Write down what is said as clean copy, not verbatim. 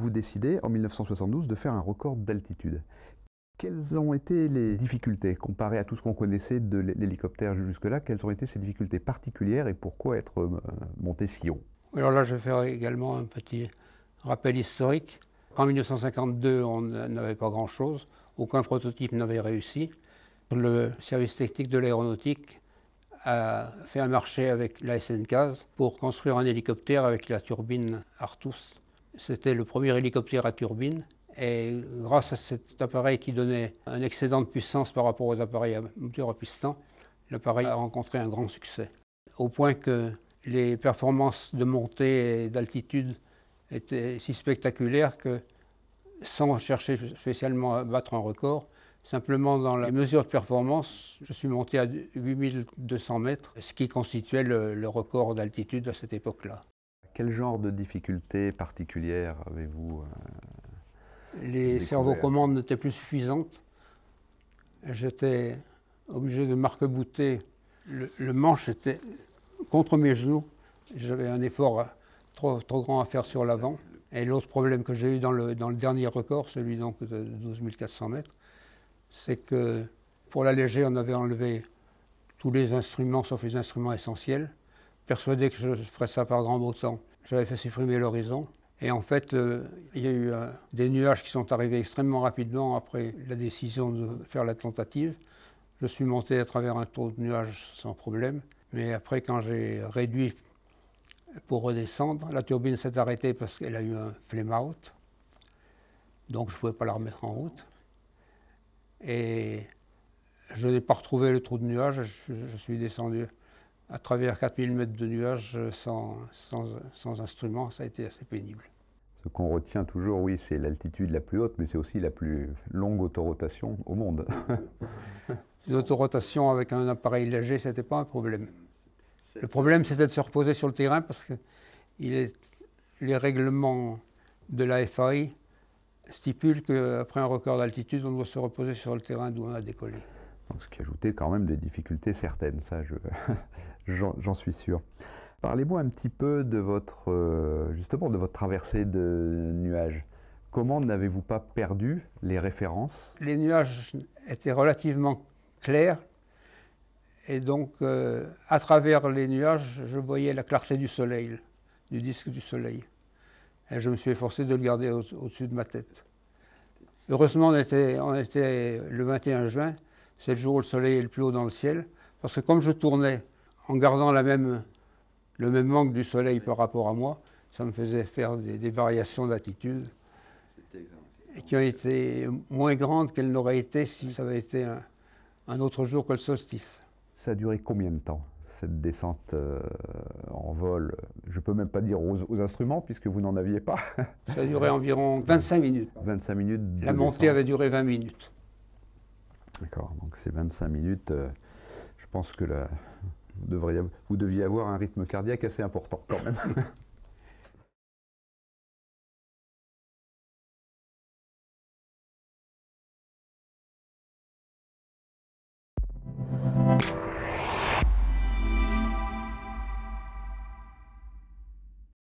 Vous décidez en 1972 de faire un record d'altitude. Quelles ont été les difficultés comparées à tout ce qu'on connaissait de l'hélicoptère jusque-là? Quelles ont été ces difficultés particulières et pourquoi être monté si haut? Alors là, je vais faire également un petit rappel historique. En 1952, on n'avait pas grand-chose, aucun prototype n'avait réussi. Le service technique de l'aéronautique a fait un marché avec la SNCAS pour construire un hélicoptère avec la turbine Artus. C'était le premier hélicoptère à turbine et grâce à cet appareil qui donnait un excédent de puissance par rapport aux appareils à moteur à piston, l'appareil a rencontré un grand succès. Au point que les performances de montée et d'altitude étaient si spectaculaires que, sans chercher spécialement à battre un record, simplement dans les mesures de performance, je suis monté à 8200 mètres, ce qui constituait le record d'altitude à cette époque-là. Quel genre de difficultés particulières avez-vous Les servocommandes n'étaient plus suffisantes. J'étais obligé de m'arc-bouter. Le manche était contre mes genoux. J'avais un effort trop grand à faire sur l'avant. Et l'autre problème que j'ai eu dans le dernier record, celui donc de 12 400 mètres, c'est que pour l'alléger, on avait enlevé tous les instruments sauf les instruments essentiels. Persuadé que je ferais ça par grand beau temps, j'avais fait supprimer l'horizon. Et en fait, il y a eu des nuages qui sont arrivés extrêmement rapidement après la décision de faire la tentative. Je suis monté à travers un taux de nuages sans problème. Mais après, quand j'ai réduit pour redescendre, la turbine s'est arrêtée parce qu'elle a eu un flame out. Donc je ne pouvais pas la remettre en route. Et je n'ai pas retrouvé le trou de nuages. Je suis descendu à travers 4000 mètres de nuages sans instrument. Ça a été assez pénible. Ce qu'on retient toujours, oui, c'est l'altitude la plus haute, mais c'est aussi la plus longue autorotation au monde. L'autorotation avec un appareil léger, ce n'était pas un problème. Le problème, c'était de se reposer sur le terrain parce que les règlements de la FAI stipulent qu'après un record d'altitude, on doit se reposer sur le terrain d'où on a décollé. Donc, ce qui ajoutait quand même des difficultés certaines, ça j'en suis sûr. Parlez-moi un petit peu de justement de votre traversée de nuages. Comment n'avez-vous pas perdu les références? Les nuages étaient relativement clairs et donc à travers les nuages, je voyais la clarté du soleil, du disque du soleil. Et je me suis efforcé de le garder au-dessus de ma tête. Heureusement, on était le 21 juin, c'est le jour où le soleil est le plus haut dans le ciel, parce que comme je tournais en gardant le même manque du soleil par rapport à moi, ça me faisait faire des variations d'attitude qui ont été moins grandes qu'elles n'auraient été si ça avait été un autre jour que le solstice. Ça a duré combien de temps, cette descente en vol? Je ne peux même pas dire aux instruments, puisque vous n'en aviez pas. Ça a duré environ 25 minutes. 25 minutes de La montée descente. avait duré 20 minutes. D'accord, donc ces 25 minutes, je pense que vous deviez avoir un rythme cardiaque assez important quand même.